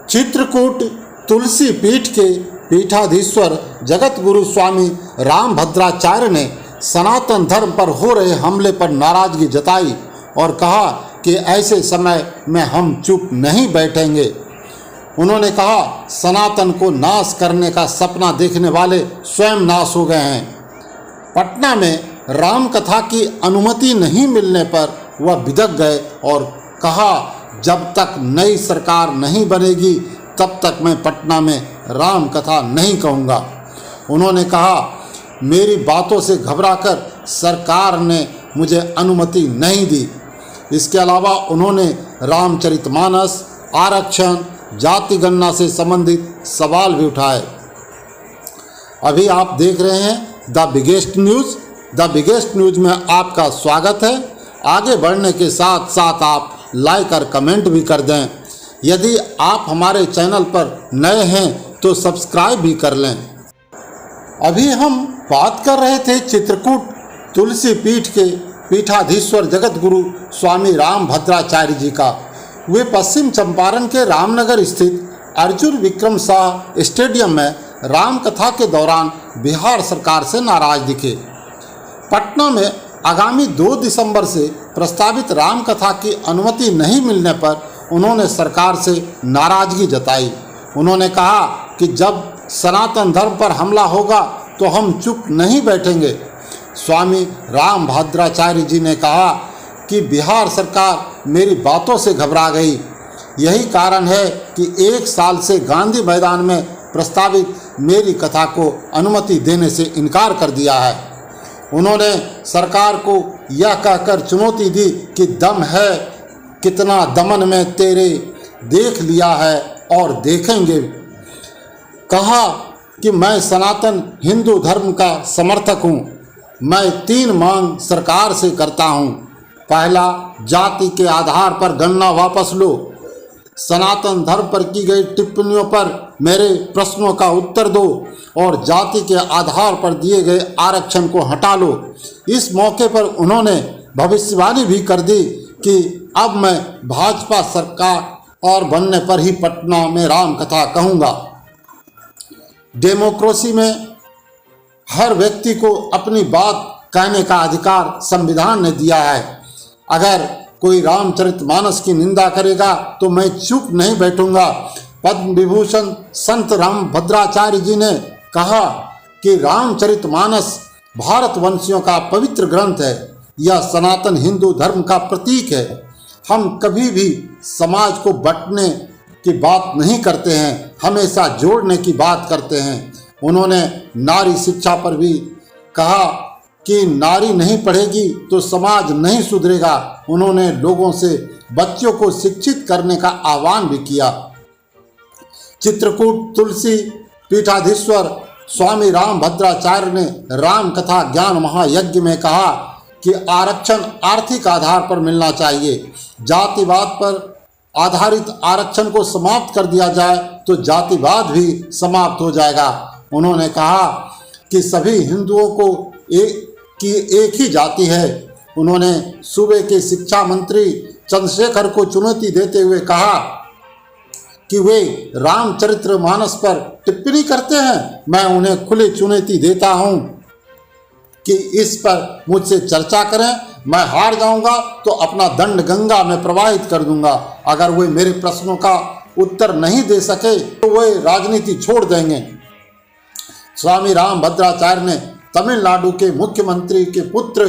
चित्रकूट तुलसी पीठ के पीठाधीश्वर जगत गुरु स्वामी रामभद्राचार्य ने सनातन धर्म पर हो रहे हमले पर नाराजगी जताई और कहा कि ऐसे समय में हम चुप नहीं बैठेंगे। उन्होंने कहा, सनातन को नाश करने का सपना देखने वाले स्वयं नाश हो गए हैं। पटना में राम कथा की अनुमति नहीं मिलने पर वह बिदक गए और कहा, जब तक नई सरकार नहीं बनेगी तब तक मैं पटना में राम कथा नहीं कहूँगा। उन्होंने कहा, मेरी बातों से घबराकर सरकार ने मुझे अनुमति नहीं दी। इसके अलावा उन्होंने रामचरितमानस, आरक्षण, जाति गणना से संबंधित सवाल भी उठाए। अभी आप देख रहे हैं the biggest news. The biggest news में आपका स्वागत है। आगे बढ़ने के साथ साथ आप लाइक और कमेंट भी कर दें। यदि आप हमारे चैनल पर नए हैं तो सब्सक्राइब भी कर लें। अभी हम बात कर रहे थे चित्रकूट तुलसी पीठ के पीठाधीश्वर जगत गुरु स्वामी रामभद्राचार्य जी का। वे पश्चिम चंपारण के रामनगर स्थित अर्जुन विक्रम शाह स्टेडियम में राम कथा के दौरान बिहार सरकार से नाराज दिखे। पटना में आगामी 2 दिसंबर से प्रस्तावित राम कथा की अनुमति नहीं मिलने पर उन्होंने सरकार से नाराजगी जताई। उन्होंने कहा कि जब सनातन धर्म पर हमला होगा तो हम चुप नहीं बैठेंगे। स्वामी रामभद्राचार्य जी ने कहा कि बिहार सरकार मेरी बातों से घबरा गई। यही कारण है कि 1 साल से गांधी मैदान में प्रस्तावित मेरी कथा को अनुमति देने से इनकार कर दिया है। उन्होंने सरकार को यह कहकर चुनौती दी कि दम है कितना दमन में तेरे, देख लिया है और देखेंगे। कहा कि मैं सनातन हिंदू धर्म का समर्थक हूँ। मैं 3 मांग सरकार से करता हूँ। पहला, जाति के आधार पर गणना वापस लो। सनातन धर्म पर की गई टिप्पणियों पर मेरे प्रश्नों का उत्तर दो और जाति के आधार पर दिए गए आरक्षण को हटा लो। इस मौके पर उन्होंने भविष्यवाणी भी कर दी कि अब मैं भाजपा सरकार और बनने पर ही पटना में राम कथा कहूँगा। डेमोक्रेसी में हर व्यक्ति को अपनी बात कहने का अधिकार संविधान ने दिया है। अगर कोई रामचरितमानस की निंदा करेगा तो मैं चुप नहीं बैठूंगा। पद्म विभूषण संत रामभद्राचार्य जी ने कहा कि रामचरितमानस भारतवंशियों का पवित्र ग्रंथ है। यह सनातन हिंदू धर्म का प्रतीक है। हम कभी भी समाज को बांटने की बात नहीं करते हैं, हमेशा जोड़ने की बात करते हैं। उन्होंने नारी शिक्षा पर भी कहा कि नारी नहीं पढ़ेगी तो समाज नहीं सुधरेगा। उन्होंने लोगों से बच्चों को शिक्षित करने का आह्वान भी किया। चित्रकूट तुलसी पीठाधीश्वर स्वामी रामभद्राचार्य ने राम कथा ज्ञान महायज्ञ में कहा कि आरक्षण आर्थिक आधार पर मिलना चाहिए। जातिवाद पर आधारित आरक्षण को समाप्त कर दिया जाए तो जातिवाद भी समाप्त हो जाएगा। उन्होंने कहा कि सभी हिंदुओं को एक ही जाति है। उन्होंने सूबे के शिक्षा मंत्री चंद्रशेखर को चुनौती देते हुए कहा कि वे रामचरितमानस पर टिप्पणी करते हैं। मैं उन्हें खुली चुनौती देता हूं कि इस पर मुझसे चर्चा करें। मैं हार जाऊंगा तो अपना दंड गंगा में प्रवाहित कर दूंगा। अगर वे मेरे प्रश्नों का उत्तर नहीं दे सके तो वे राजनीति छोड़ देंगे। स्वामी रामभद्राचार्य ने तमिलनाडु के मुख्यमंत्री के पुत्र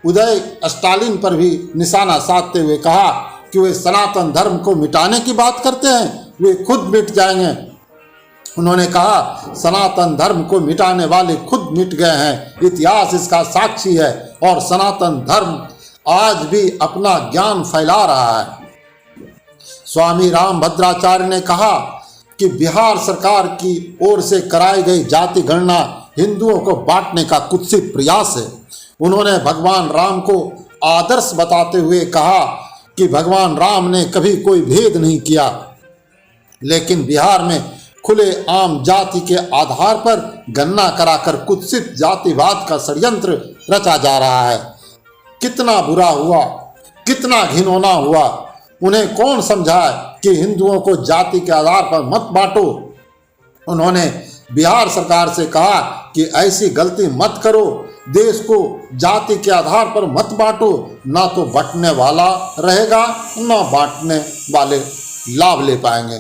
उदय स्टालिन पर भी निशाना साधते हुए कहा कि वे सनातन धर्म को मिटाने की बात करते हैं, वे खुद मिट जाएंगे। उन्होंने कहा, सनातन धर्म को मिटाने वाले खुद मिट गए हैं। इतिहास इसका साक्षी है और सनातन धर्म आज भी अपना ज्ञान फैला रहा है। स्वामी रामभद्राचार्य ने कहा कि बिहार सरकार की ओर से कराई गई जाति गणना हिंदुओं को बांटने का कुत्सित प्रयास है। उन्होंने भगवान राम को आदर्श बताते हुए कहा कि भगवान राम ने कभी कोई भेद नहीं किया, लेकिन बिहार में खुले आम जाति के आधार पर गणना कराकर कुत्सित जातिवाद का षड्यंत्र रचा जा रहा है। कितना बुरा हुआ, कितना घिनौना हुआ। उन्हें कौन समझाए कि हिंदुओं को जाति के आधार पर मत बांटो। उन्होंने बिहार सरकार से कहा कि ऐसी गलती मत करो, देश को जाति के आधार पर मत बांटो, ना तो बंटने वाला रहेगा ना बांटने वाले लाभ ले पाएंगे।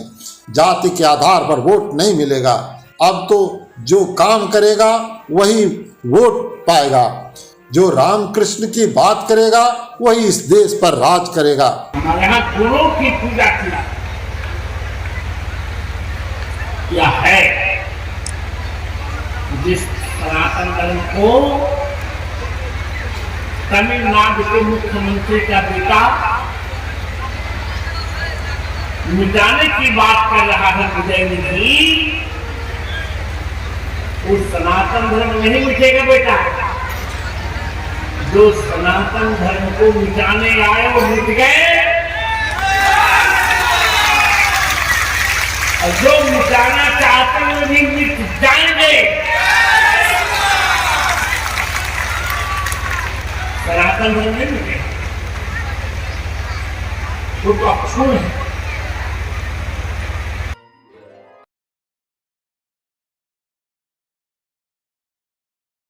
जाति के आधार पर वोट नहीं मिलेगा। अब तो जो काम करेगा वही वोट पाएगा, जो रामकृष्ण की बात करेगा वही इस देश पर राज करेगा। हमारे यहाँ गुरु की पूजा किया है। जिस सनातन धर्म को तमिलनाडु के मुख्यमंत्री का बेटा मिटाने की बात कर रहा है उदयनिधि, उस सनातन धर्म नहीं मिटेगा बेटा। जो सनातन धर्म को मिटाने आए वो मिट गए, और जो मिटाना चाहते हैं वो भी मिट जाएंगे। सनातन धर्म नहीं मिटेगा, वो तो अक्षुण है।